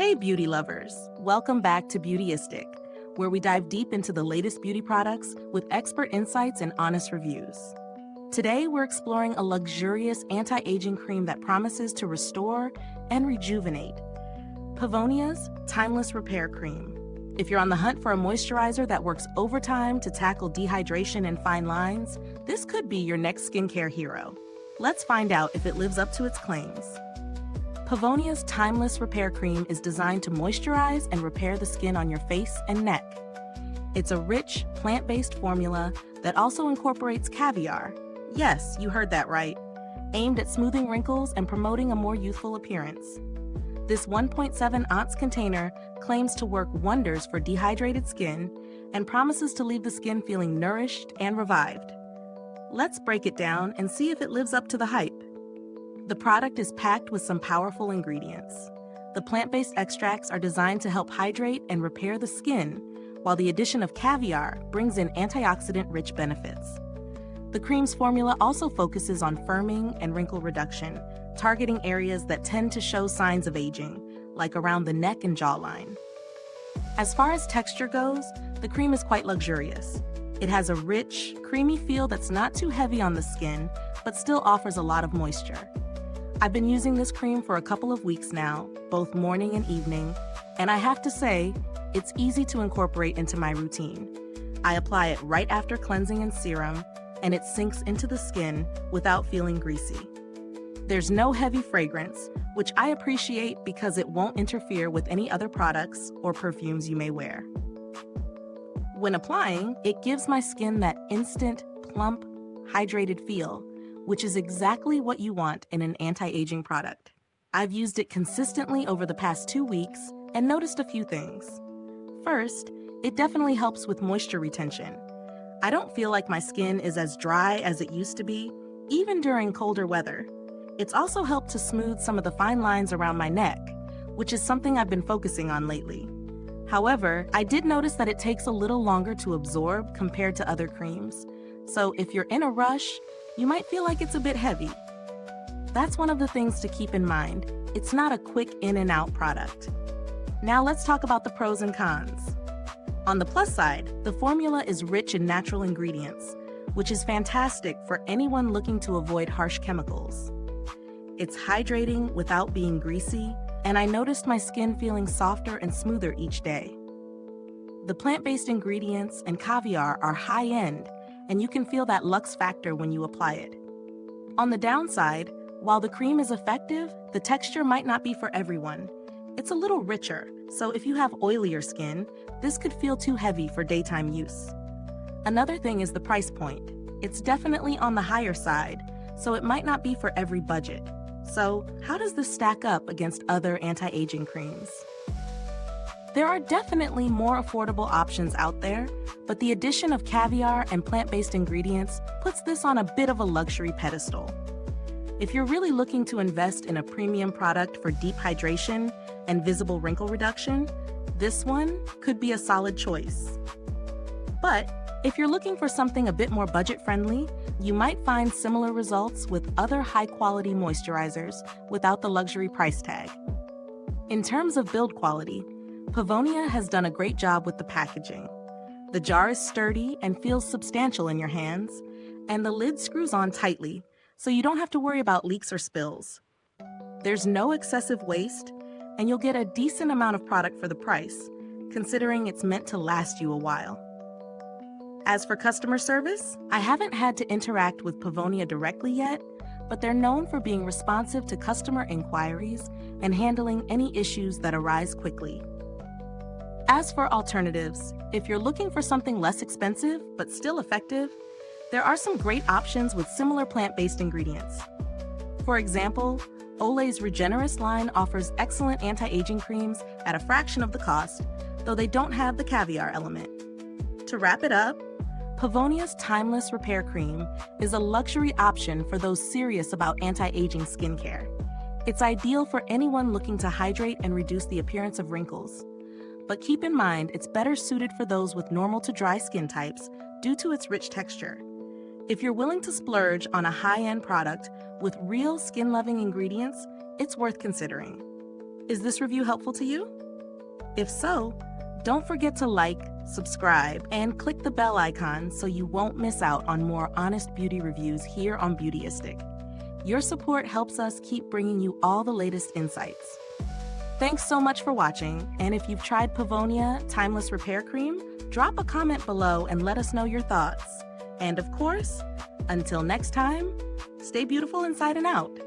Hey beauty lovers, welcome back to Beautyistic, where we dive deep into the latest beauty products with expert insights and honest reviews. Today we're exploring a luxurious anti-aging cream that promises to restore and rejuvenate. Pevonia's Timeless Repair Cream. If you're on the hunt for a moisturizer that works overtime to tackle dehydration and fine lines, this could be your next skincare hero. Let's find out if it lives up to its claims. Pevonia's Timeless Repair Cream is designed to moisturize and repair the skin on your face and neck. It's a rich, plant-based formula that also incorporates caviar. Yes, you heard that right. Aimed at smoothing wrinkles and promoting a more youthful appearance. This 1.7-ounce container claims to work wonders for dehydrated skin and promises to leave the skin feeling nourished and revived. Let's break it down and see if it lives up to the hype. The product is packed with some powerful ingredients. The plant-based extracts are designed to help hydrate and repair the skin, while the addition of caviar brings in antioxidant-rich benefits. The cream's formula also focuses on firming and wrinkle reduction, targeting areas that tend to show signs of aging, like around the neck and jawline. As far as texture goes, the cream is quite luxurious. It has a rich, creamy feel that's not too heavy on the skin, but still offers a lot of moisture. I've been using this cream for a couple of weeks now, both morning and evening, and I have to say, it's easy to incorporate into my routine. I apply it right after cleansing and serum, and it sinks into the skin without feeling greasy. There's no heavy fragrance, which I appreciate because it won't interfere with any other products or perfumes you may wear. When applying, it gives my skin that instant, plump, hydrated feel, which is exactly what you want in an anti-aging product. I've used it consistently over the past 2 weeks and noticed a few things. First, it definitely helps with moisture retention. I don't feel like my skin is as dry as it used to be, even during colder weather. It's also helped to smooth some of the fine lines around my neck, which is something I've been focusing on lately. However, I did notice that it takes a little longer to absorb compared to other creams. So if you're in a rush, you might feel like it's a bit heavy. That's one of the things to keep in mind. It's not a quick in and out product. Now let's talk about the pros and cons. On the plus side, the formula is rich in natural ingredients, which is fantastic for anyone looking to avoid harsh chemicals. It's hydrating without being greasy, and I noticed my skin feeling softer and smoother each day. The plant-based ingredients and caviar are high-end, and you can feel that luxe factor when you apply it. On the downside, while the cream is effective, the texture might not be for everyone. It's a little richer, so if you have oilier skin, this could feel too heavy for daytime use. Another thing is the price point. It's definitely on the higher side, so it might not be for every budget. So, how does this stack up against other anti-aging creams? There are definitely more affordable options out there, but the addition of caviar and plant-based ingredients puts this on a bit of a luxury pedestal. If you're really looking to invest in a premium product for deep hydration and visible wrinkle reduction, this one could be a solid choice. But if you're looking for something a bit more budget-friendly, you might find similar results with other high-quality moisturizers without the luxury price tag. In terms of build quality, Pevonia has done a great job with the packaging. The jar is sturdy and feels substantial in your hands, and the lid screws on tightly, so you don't have to worry about leaks or spills. There's no excessive waste, and you'll get a decent amount of product for the price, considering it's meant to last you a while. As for customer service, I haven't had to interact with Pevonia directly yet, but they're known for being responsive to customer inquiries and handling any issues that arise quickly. As for alternatives, if you're looking for something less expensive but still effective, there are some great options with similar plant-based ingredients. For example, Olay's Regenerous line offers excellent anti-aging creams at a fraction of the cost, though they don't have the caviar element. To wrap it up, Pevonia's Timeless Repair Cream is a luxury option for those serious about anti-aging skincare. It's ideal for anyone looking to hydrate and reduce the appearance of wrinkles. But keep in mind, it's better suited for those with normal to dry skin types due to its rich texture. If you're willing to splurge on a high-end product with real skin-loving ingredients, it's worth considering. Is this review helpful to you? If so, don't forget to like, subscribe, and click the bell icon so you won't miss out on more honest beauty reviews here on Beautyistic. Your support helps us keep bringing you all the latest insights. Thanks so much for watching, and if you've tried Pevonia Timeless Repair Cream, drop a comment below and let us know your thoughts. And of course, until next time, stay beautiful inside and out.